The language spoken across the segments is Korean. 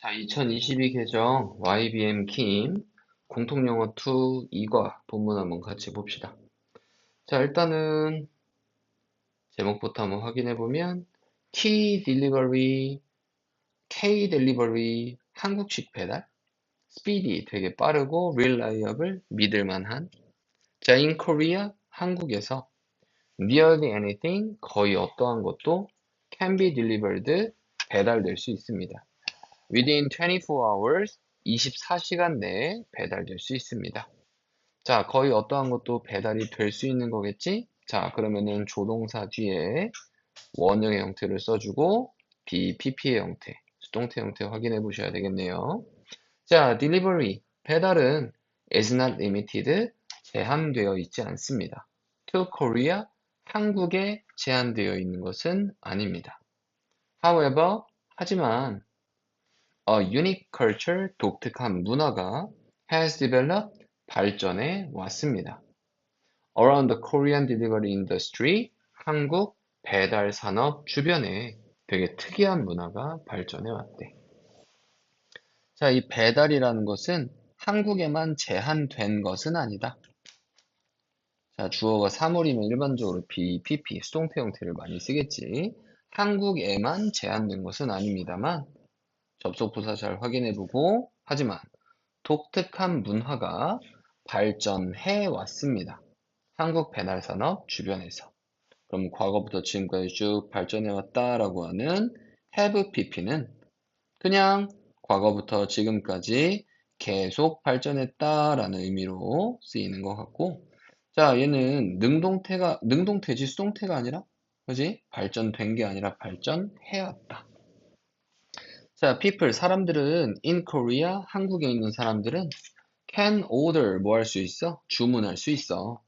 자, 2022 개정 YBM 킴 공통영어 2 2과 본문 한번 같이 봅시다. 자, 일단은 제목부터 한번 확인해 보면 T 딜리버리, K 딜리버리, 한국식 배달, 스피디 되게 빠르고 reliable 믿을만한. 자, in Korea 한국에서 nearly anything 거의 어떠한 것도 can be delivered 배달될 수 있습니다. Within 24 hours, 24시간 내에 배달될 수 있습니다. 자, 거의 어떠한 것도 배달이 될 수 있는 거겠지? 자, 그러면은 조동사 뒤에 원형의 형태를 써주고 BPP의 형태, 수동태 형태 확인해 보셔야 되겠네요. 자, delivery, 배달은 is not limited, 제한되어 있지 않습니다. To Korea, 한국에 제한되어 있는 것은 아닙니다. However, 하지만 A unique culture, 독특한 문화가 has developed, 발전해 왔습니다. Around the Korean delivery industry, 한국 배달 산업 주변에 되게 특이한 문화가 발전해 왔대. 자, 이 배달이라는 것은 한국에만 제한된 것은 아니다. 자, 주어가 사물이면 일반적으로 be, pp, 수동태 형태를 많이 쓰겠지. 한국에만 제한된 것은 아닙니다만 접속 부사 잘 확인해보고 하지만 독특한 문화가 발전해 왔습니다. 한국 배달 산업 주변에서. 그럼 과거부터 지금까지 쭉 발전해 왔다라고 하는 have pp는 그냥 과거부터 지금까지 계속 발전했다라는 의미로 쓰이는 것 같고, 자, 얘는 능동태지 수동태가 아니라, 그지? 발전된 게 아니라 발전해 왔다. 자, people, 사람들은 in Korea, 한국에 있는 사람들은 can order, 뭐 할 수 있어? 주문할 수 있어.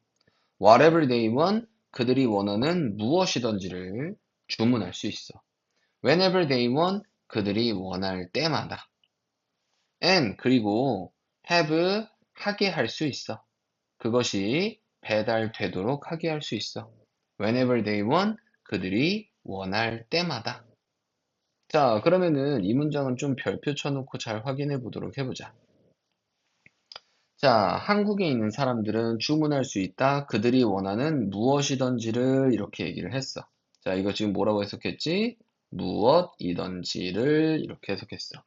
Whatever they want, 그들이 원하는 무엇이든지를 주문할 수 있어. Whenever they want, 그들이 원할 때마다. And, 그리고 have, 하게 할 수 있어. 그것이 배달되도록 하게 할 수 있어. Whenever they want, 그들이 원할 때마다. 자, 그러면은 이 문장은 좀 별표 쳐놓고 잘 확인해 보도록 해보자. 자, 한국에 있는 사람들은 주문할 수 있다. 그들이 원하는 무엇이든지를 이렇게 얘기를 했어. 자, 이거 지금 뭐라고 해석했지? 무엇이든지를 이렇게 해석했어.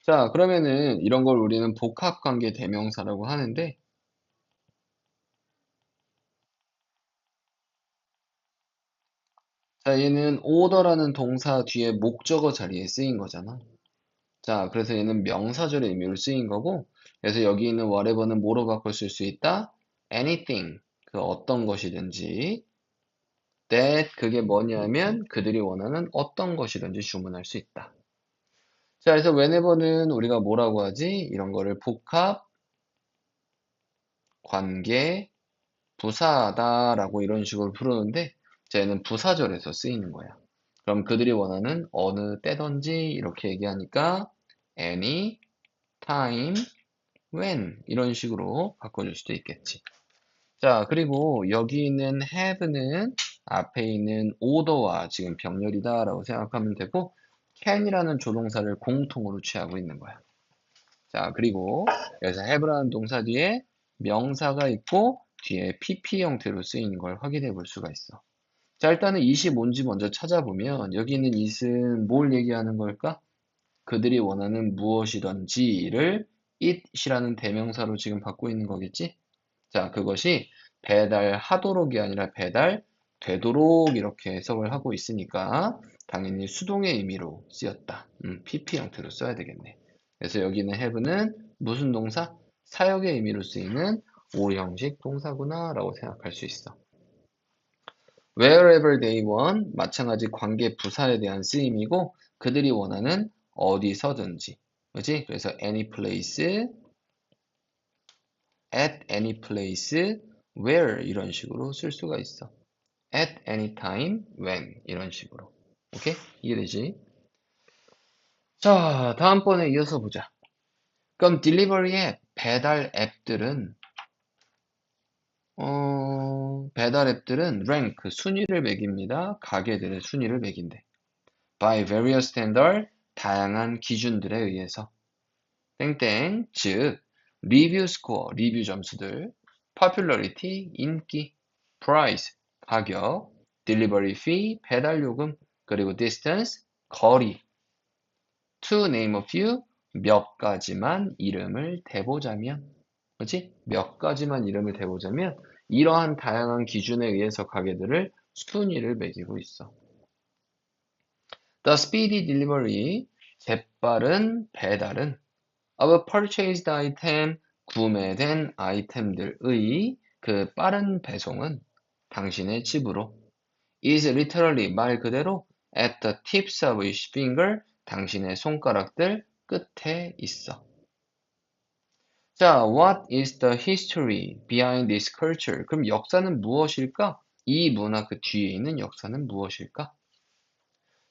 자, 그러면은 이런 걸 우리는 복합관계 대명사라고 하는데, 자, 얘는 order라는 동사 뒤에 목적어 자리에 쓰인 거잖아. 자, 그래서 얘는 명사절의 의미로 쓰인 거고, 그래서 여기 있는 whatever는 뭐로 바꿔 쓸 수 있다? anything, 그 어떤 것이든지. that, 그게 뭐냐면 그들이 원하는 어떤 것이든지 주문할 수 있다. 자, 그래서 whenever는 우리가 뭐라고 하지? 이런 거를 복합, 관계, 부사다라고 이런 식으로 부르는데, 자, 얘는 부사절에서 쓰이는 거야. 그럼 그들이 원하는 어느 때든지 이렇게 얘기하니까 any, time, when 이런 식으로 바꿔줄 수도 있겠지. 자, 그리고 여기 있는 have는 앞에 있는 order와 지금 병렬이다라고 생각하면 되고 can이라는 조동사를 공통으로 취하고 있는 거야. 자, 그리고 여기서 have라는 동사 뒤에 명사가 있고 뒤에 pp 형태로 쓰이는 걸 확인해 볼 수가 있어. 자, 일단은 it이 뭔지 먼저 찾아보면 여기 있는 it은 뭘 얘기하는 걸까? 그들이 원하는 무엇이든지를 it이라는 대명사로 지금 받고 있는 거겠지? 자, 그것이 배달하도록이 아니라 배달되도록 이렇게 해석을 하고 있으니까 당연히 수동의 의미로 쓰였다. PP 형태로 써야 되겠네. 그래서 여기는 have는 무슨 동사? 사역의 의미로 쓰이는 오형식 동사구나 라고 생각할 수 있어. Wherever they want, 마찬가지 관계 부사에 대한 쓰임이고 그들이 원하는 어디서든지. 그지? 그래서 any place, at any place, where 이런 식으로 쓸 수가 있어. at any time, when 이런 식으로. 오케이? 이해되지? 자, 다음번에 이어서 보자. 그럼 딜리버리 앱, 배달 앱들은 배달 앱들은 랭크, 순위를 매깁니다. 가게들의 순위를 매긴대. By various standard, 다양한 기준들에 의해서 땡땡, 즉 리뷰 스코어, 리뷰 점수들, popularity, 인기, price, 가격, delivery fee, 배달 요금, 그리고 distance, 거리. To name a few, 몇 가지만 이름을 대보자면, 그렇지? 몇 가지만 이름을 대보자면 이러한 다양한 기준에 의해서 가게들을 순위를 매기고 있어. The speedy delivery, 재빠른 배달은 of a purchased item, 구매된 아이템들의 그 빠른 배송은 당신의 집으로 is literally 말 그대로 at the tips of his finger, 당신의 손가락들 끝에 있어. 자, what is the history behind this culture? 그럼 역사는 무엇일까? 이 문화 그 뒤에 있는 역사는 무엇일까?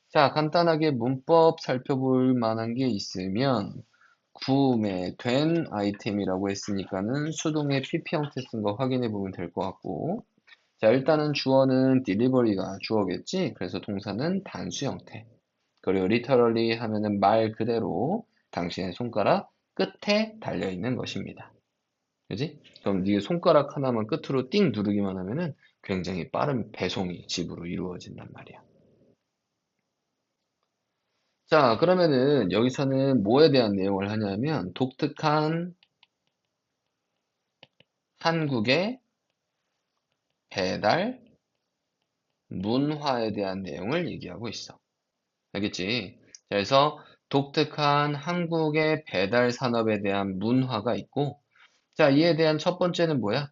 자, 간단하게 문법 살펴볼 만한 게 있으면 구매된 아이템이라고 했으니까는 수동의 PP 형태 쓴 거 확인해 보면 될 것 같고, 자, 일단은 주어는 delivery가 주어겠지? 그래서 동사는 단수 형태. 그리고 literally 하면은 말 그대로 당신의 손가락 끝에 달려 있는 것입니다. 그지? 그럼 네 손가락 하나만 끝으로 띵 누르기만 하면은 굉장히 빠른 배송이 집으로 이루어진단 말이야. 자, 그러면은 여기서는 뭐에 대한 내용을 하냐면 독특한 한국의 배달 문화에 대한 내용을 얘기하고 있어. 알겠지? 그래서 독특한 한국의 배달 산업에 대한 문화가 있고, 자, 이에 대한 첫 번째는 뭐야?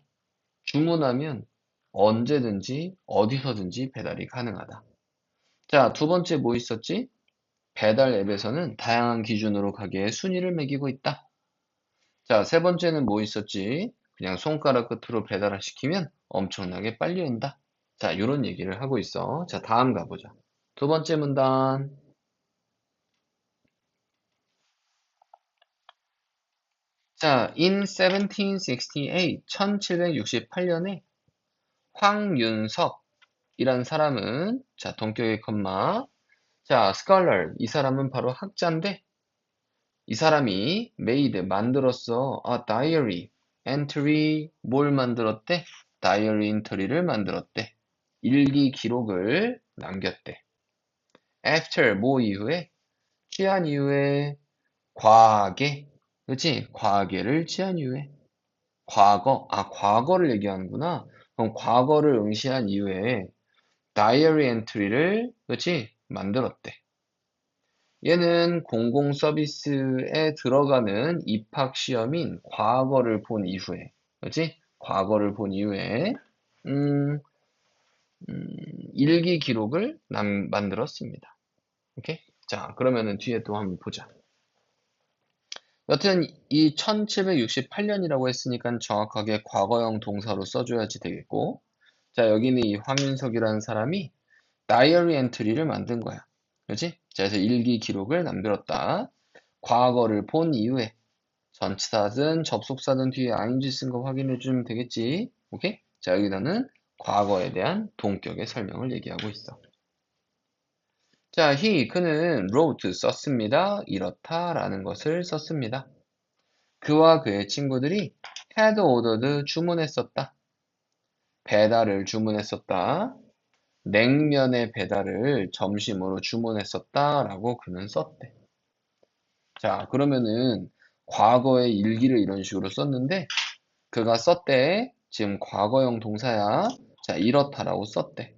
주문하면 언제든지 어디서든지 배달이 가능하다. 자, 두 번째 뭐 있었지? 배달 앱에서는 다양한 기준으로 가게의 순위를 매기고 있다. 자, 세 번째는 뭐 있었지? 그냥 손가락 끝으로 배달을 시키면 엄청나게 빨리 온다. 자, 이런 얘기를 하고 있어. 자, 다음 가보자. 두 번째 문단. 자, in 1768, 1768년에 황윤섭이란 사람은, 자, 동격의 컴마. 자, scholar, 이 사람은 바로 학자인데, 이 사람이 made, 만들었어. a diary, entry, 뭘 만들었대? 다이어리 엔트리를 만들었대. 일기 기록을 남겼대. after, 뭐 이후에? 취한 이후에 과거, 그렇지? 과거를 취한 이후에. 과거, 과거를 얘기하는구나. 그럼 과거를 응시한 이후에 다이어리 엔트리를, 그렇지? 만들었대. 얘는 공공 서비스에 들어가는 입학 시험인 과거를 본 이후에, 그렇지? 과거를 본 이후에 음, 일기 기록을 만들었습니다. 오케이? 자, 그러면은 뒤에 또 한번 보자. 여튼 이 1768년이라고 했으니까 정확하게 과거형 동사로 써줘야지 되겠고, 자, 여기는 이 황윤석이라는 사람이 다이어리 엔트리를 만든 거야. 그렇지? 자, 그래서 일기 기록을 남겼다. 과거를 본 이후에 전치사든 접속사든 뒤에 ing 쓴 거 확인해 주면 되겠지. 오케이? 자, 여기다는 과거에 대한 동격의 설명을 얘기하고 있어. 자, 그는 wrote, 썼습니다. 이렇다라는 것을 썼습니다. 그와 그의 친구들이 had ordered, 주문했었다. 배달을 주문했었다. 냉면의 배달을 점심으로 주문했었다라고 그는 썼대. 자, 그러면은 과거의 일기를 이런 식으로 썼는데 그가 썼대. 지금 과거형 동사야. 자, 이렇다라고 썼대.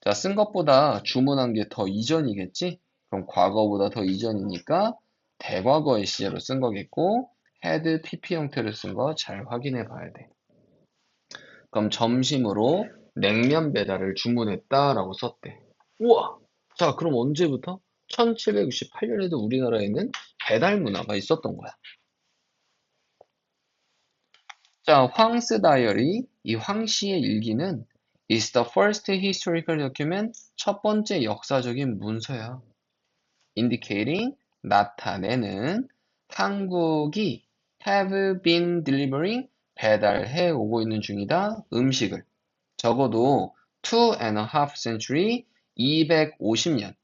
자, 쓴 것보다 주문한 게 더 이전이겠지? 그럼 과거보다 더 이전이니까 대과거의 시제로 쓴 거겠고 had PP 형태를 쓴 거 잘 확인해 봐야 돼. 그럼 점심으로 냉면 배달을 주문했다라고 썼대. 우와! 자, 그럼 언제부터? 1768년에도 우리나라에는 배달 문화가 있었던 거야. 자, 황스 다이어리, 이 황씨의 일기는 is the first historical document, 첫 번째 역사적인 문서야. indicating, 나타내는 한국이 have been delivering, 배달해 오고 있는 중이다. 음식을. 적어도 2.5 century, 250년.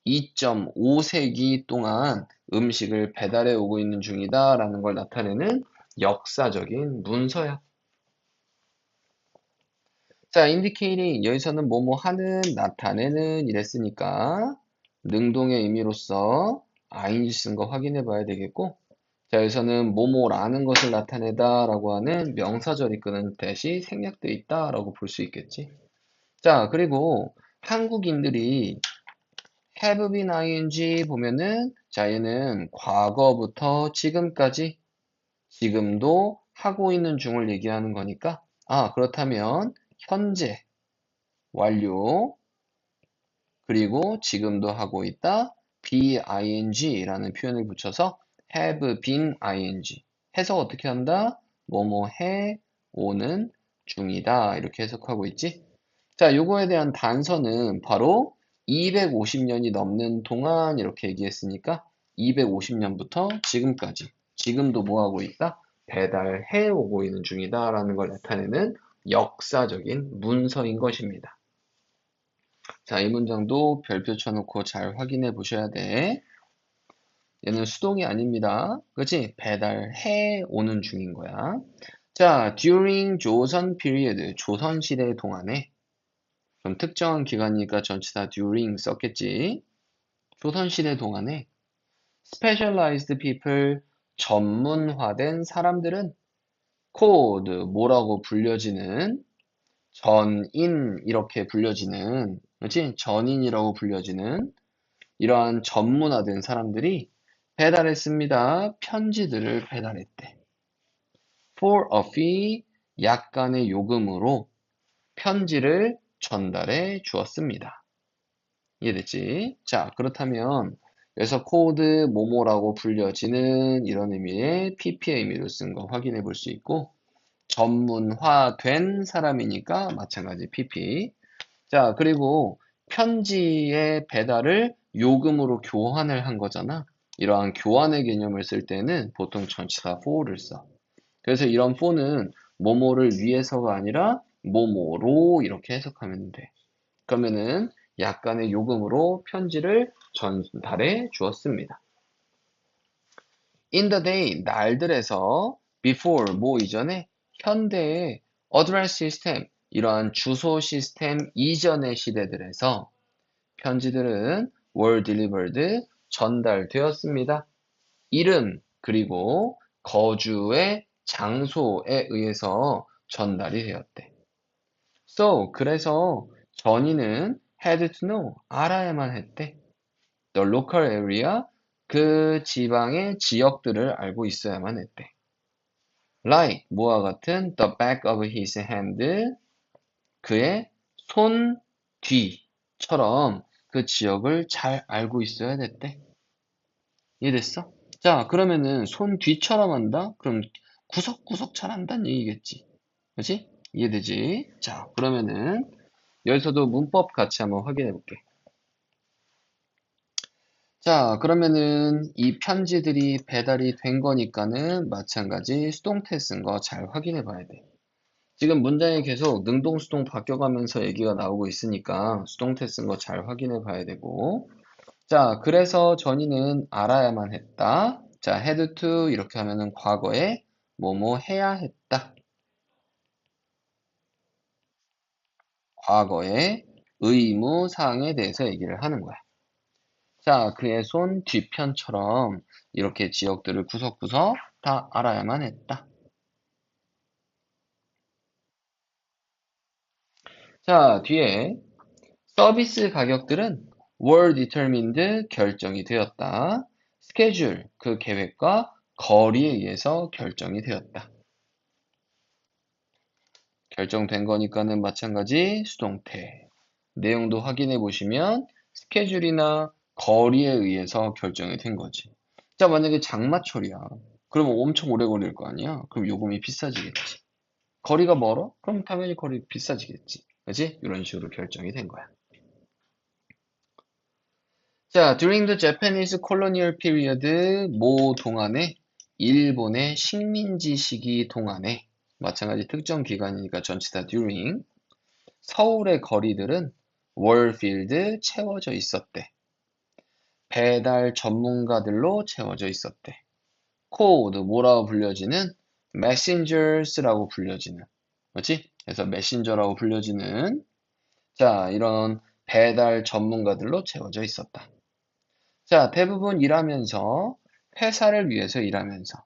2.5세기 동안 음식을 배달해 오고 있는 중이다라는 걸 나타내는 역사적인 문서야. 자, indicating 여기서는 뭐뭐 하는, 나타내는 이랬으니까 능동의 의미로서 ing 쓴 거 확인해 봐야 되겠고, 자, 여기서는 뭐뭐라는 것을 나타내다라고 하는 명사절 이끄는 대시 생략되어 있다라고 볼 수 있겠지. 자, 그리고 한국인들이 have been ing 보면은 자, 얘는 과거부터 지금까지 지금도 하고 있는 중을 얘기하는 거니까 그렇다면 현재 완료 그리고 지금도 하고 있다 being라는 표현을 붙여서 have been ing 해석 어떻게 한다? 뭐뭐 해 오는 중이다 이렇게 해석하고 있지. 자, 요거에 대한 단서는 바로 250년이 넘는 동안 이렇게 얘기했으니까 250년부터 지금까지 지금도 뭐 하고 있다? 배달해 오고 있는 중이다라는 걸 나타내는 역사적인 문서인 것입니다. 자, 이 문장도 별표 쳐놓고 잘 확인해 보셔야 돼. 얘는 수동이 아닙니다. 그치? 배달해 오는 중인 거야. 자, during 조선 period, 조선시대 동안에 그럼 특정한 기간이니까 전치사 during 썼겠지. 조선시대 동안에 specialized people, 전문화된 사람들은 called, 뭐라고 불려지는 전인 이렇게 불려지는 그렇지? 전인이라고 불려지는 이러한 전문화된 사람들이 배달했습니다. 편지들을 배달했대. For a fee, 약간의 요금으로 편지를 전달해 주었습니다. 이해됐지? 자, 그렇다면 여기서 코드 뭐뭐라고 불려지는 이런 의미의 PP의 의미로 쓴 거 확인해 볼 수 있고 전문화된 사람이니까 마찬가지 PP. 자, 그리고 편지의 배달을 요금으로 교환을 한 거잖아. 이러한 교환의 개념을 쓸 때는 보통 전치사 for를 써. 그래서 이런 for는 뭐뭐를 위해서가 아니라 뭐뭐로 이렇게 해석하면 돼. 그러면은 약간의 요금으로 편지를 전달해 주었습니다. In the day, 날들에서 before, 뭐 이전에 현대의 address system, 이러한 주소 시스템 이전의 시대들에서 편지들은 were delivered, 전달되었습니다. 이름, 그리고 거주의 장소에 의해서 전달이 되었대. So, 그래서 전이는 had to know, 알아야만 했대. The local area, 그 지방의 지역들을 알고 있어야만 했대. Like, 뭐와 같은 the back of his hand, 그의 손 뒤처럼 그 지역을 잘 알고 있어야 됐대. 이해됐어? 자, 그러면은 손 뒤처럼 한다? 그럼 구석구석 잘 안다는 얘기겠지. 그렇지? 이해되지? 자, 그러면은 여기서도 문법 같이 한번 확인해 볼게. 자, 그러면은 이 편지들이 배달이 된 거니까는 마찬가지 수동태 쓴 거 잘 확인해 봐야 돼. 지금 문장이 계속 능동, 수동 바뀌어가면서 얘기가 나오고 있으니까 수동태 쓴 거 잘 확인해 봐야 되고. 자, 그래서 전이는 알아야만 했다. 자, had to 이렇게 하면은 과거에 뭐뭐 해야 했다. 과거의 의무 사항에 대해서 얘기를 하는 거야. 자, 그의 손 뒤편처럼 이렇게 지역들을 구석구석 다 알아야만 했다. 자, 뒤에 서비스 가격들은 were determined 결정이 되었다. 스케줄 그 계획과 거리에 의해서 결정이 되었다. 결정된 거니까는 마찬가지 수동태. 내용도 확인해 보시면 스케줄이나 거리에 의해서 결정이 된 거지. 자, 만약에 장마철이야. 그러면 엄청 오래 걸릴 거 아니야? 그럼 요금이 비싸지겠지. 거리가 멀어? 그럼 당연히 거리 비싸지겠지. 그지? 이런 식으로 결정이 된 거야. 자, during the Japanese colonial period, 모 동안에 일본의 식민지 시기 동안에 마찬가지 특정 기간이니까 전치사 during 서울의 거리들은 were filled 채워져 있었대. 배달 전문가들로 채워져 있었대. 코드 뭐라고 불려지는 messengers라고 불려지는 뭐지? 그래서 메신저라고 불려지는 자 이런 배달 전문가들로 채워져 있었다. 자 대부분 일하면서 회사를 위해서 일하면서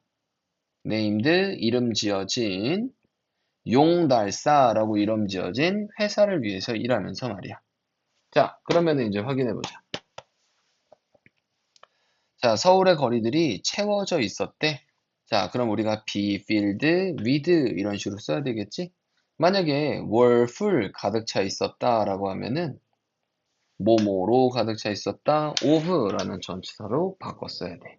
named 이름 지어진 용달사라고 이름 지어진 회사를 위해서 일하면서 말이야. 자 그러면 이제 확인해 보자. 자 서울의 거리들이 채워져 있었대. 자, 그럼 우리가 be filled with 이런 식으로 써야 되겠지? 만약에 were full 가득 차 있었다라고 하면은 뭐뭐로 가득 차 있었다 of라는 전치사로 바꿨어야 돼.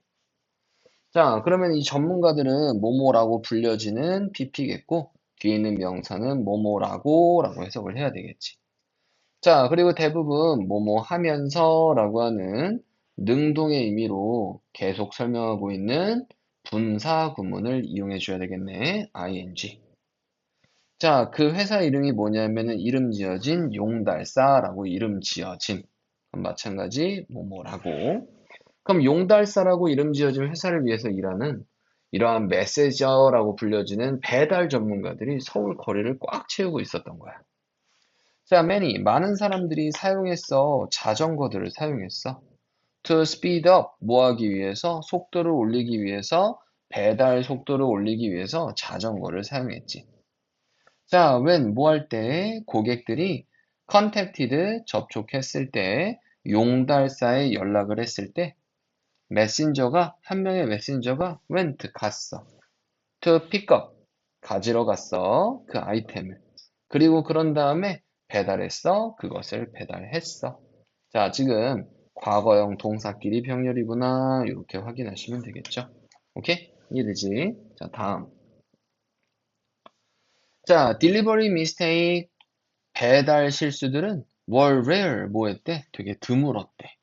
자, 그러면 이 전문가들은 뭐뭐라고 불려지는 pp겠고 뒤에 있는 명사는 뭐뭐라고 해석을 해야 되겠지. 자, 그리고 대부분 뭐뭐 하면서라고 하는 능동의 의미로 계속 설명하고 있는 분사 구문을 이용해 줘야 되겠네. ing. 자, 그 회사 이름이 뭐냐면은 이름 지어진 용달사라고 이름 지어진. 그럼 마찬가지 뭐뭐라고. 그럼 용달사라고 이름 지어진 회사를 위해서 일하는 이러한 메세저라고 불려지는 배달 전문가들이 서울 거리를 꽉 채우고 있었던 거야. 자, 많은 사람들이 사용했어. 자전거들을 사용했어. To speed up, 뭐 하기 위해서? 속도를 올리기 위해서, 배달 속도를 올리기 위해서 자전거를 사용했지. 자, when, 뭐 할 때? 고객들이 contacted, 접촉했을 때, 용달사에 연락을 했을 때, 한 명의 메신저가 went, 갔어. To pick up, 가지러 갔어. 그 아이템을. 그리고 그런 다음에 배달했어. 그것을 배달했어. 자, 지금 과거형 동사끼리 병렬이구나. 이렇게 확인하시면 되겠죠. 오케이? 이해되지? 자, 다음. 자, delivery mistake, 배달 실수들은 were rare, 뭐 했대? 되게 드물었대.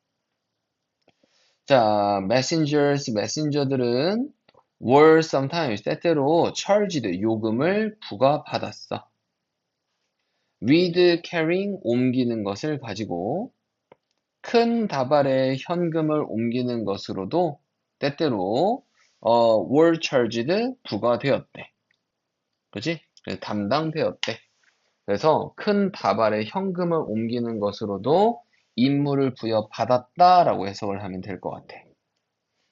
자, 메신저들은 were sometimes, 때때로 charged, 요금을 부과받았어. with carrying, 옮기는 것을 가지고 큰 다발의 현금을 옮기는 것으로도 때때로 were charged, 부과되었대. 그지? 담당되었대. 그래서 큰 다발의 현금을 옮기는 것으로도 임무를 부여받았다라고 해석을 하면 될 것 같아.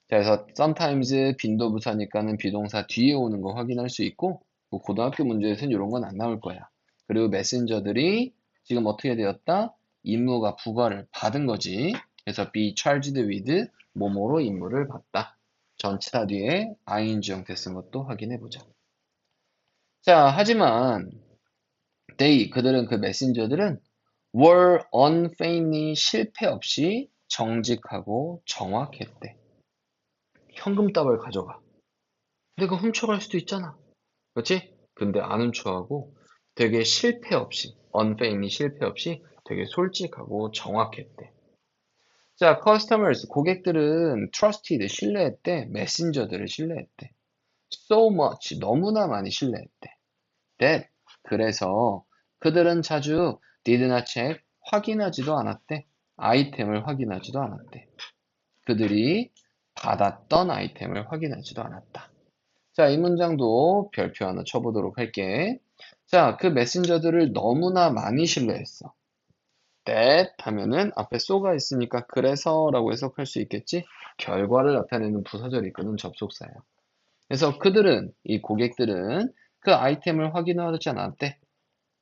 자, 그래서 sometimes 빈도부사니까는 비동사 뒤에 오는 거 확인할 수 있고 뭐 고등학교 문제에서는 이런 건 안 나올 거야. 그리고 메신저들이 지금 어떻게 되었다? 임무가 부과를 받은 거지. 그래서 be charged with 뭐뭐로 임무를 받다. 전치사 뒤에 ing 형태 쓴 것도 확인해 보자. 자, 하지만 그들은 그 메신저들은 were unfeignedly 실패 없이 정직하고 정확했대. 현금답을 가져가. 근데 그거 훔쳐갈 수도 있잖아. 그렇지? 근데 안 훔쳐가고 되게 실패 없이, unfeignedly 실패 없이 되게 솔직하고 정확했대. 자, customers, 고객들은 trusted, 신뢰했대. 메신저들을 신뢰했대. So much, 너무나 많이 신뢰했대. That, 그래서 그들은 자주 did not check, 확인하지도 않았대. 아이템을 확인하지도 않았대. 그들이 받았던 아이템을 확인하지도 않았다. 자, 이 문장도 별표 하나 쳐보도록 할게. 자, 그 메신저들을 너무나 많이 신뢰했어. that 하면은 앞에 so가 있으니까 그래서라고 해석할 수 있겠지? 결과를 나타내는 부사절이 있거든 접속사야. 그래서 이 고객들은 그 아이템을 확인하지 않았대.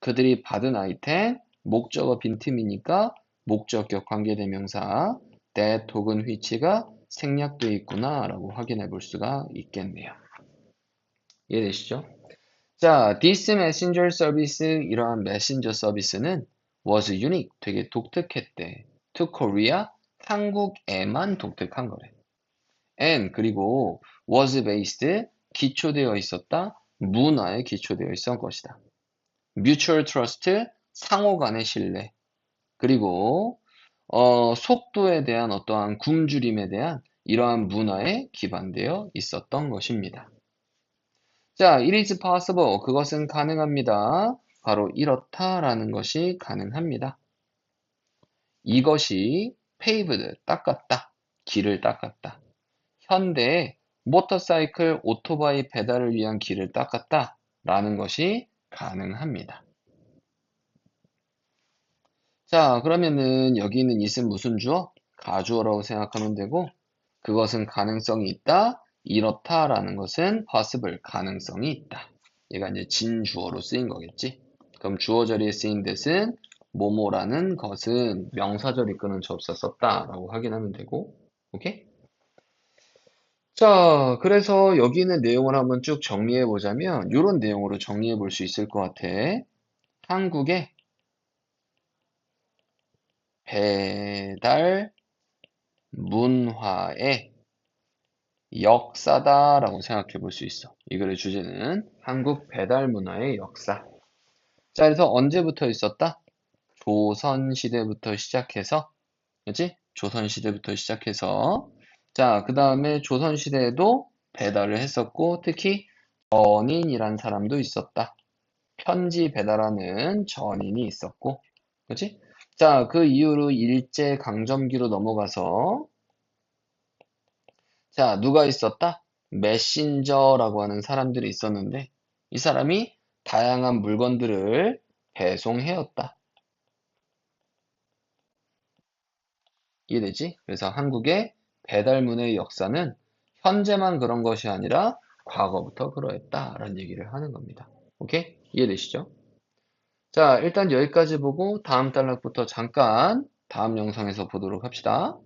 그들이 받은 아이템, 목적어 빈틈이니까 목적격 관계대명사 that 혹은 which가 생략되어 있구나 라고 확인해 볼 수가 있겠네요. 이해되시죠? 자, this messenger service, 이러한 메신저 서비스는 was unique, 되게 독특했대. to Korea, 한국에만 독특한 거래. and, 그리고 was based, 기초되어 있었다, 문화에 기초되어 있었던 것이다. mutual trust, 상호 간의 신뢰. 그리고 속도에 대한 어떠한 굶주림에 대한 이러한 문화에 기반되어 있었던 것입니다. 자, it is possible. 그것은 가능합니다. 바로 이렇다라는 것이 가능합니다. 이것이 paved, 닦았다. 길을 닦았다. 현대에 모터사이클, 오토바이 배달을 위한 길을 닦았다. 라는 것이 가능합니다. 자, 그러면은 여기 있는 it은 무슨 주어? 가주어라고 생각하면 되고, 그것은 가능성이 있다, 이렇다라는 것은 possible, 가능성이 있다. 얘가 이제 진주어로 쓰인 거겠지? 그럼 주어 자리에 쓰인 that은 뭐뭐라는 것은 명사절 이끄는 접사 썼다라고 확인하면 되고, 오케이? 자, 그래서 여기 있는 내용을 한번 쭉 정리해 보자면, 이런 내용으로 정리해 볼 수 있을 것 같아. 한국의 배달 문화의 역사다라고 생각해 볼 수 있어. 이 글의 주제는 한국 배달 문화의 역사. 자, 그래서 언제부터 있었다? 조선시대부터 시작해서, 그치? 조선시대부터 시작해서, 자, 그 다음에 조선시대에도 배달을 했었고, 특히 전인이란 사람도 있었다. 편지 배달하는 전인이 있었고, 그치? 자, 그 이후로 일제강점기로 넘어가서, 자, 누가 있었다? 메신저라고 하는 사람들이 있었는데, 이 사람이 다양한 물건들을 배송해왔다. 이해되지? 그래서 한국의 배달문의 역사는 현재만 그런 것이 아니라 과거부터 그러했다라는 얘기를 하는 겁니다. 오케이? 이해되시죠? 자, 일단 여기까지 보고 다음 단락부터 잠깐 다음 영상에서 보도록 합시다.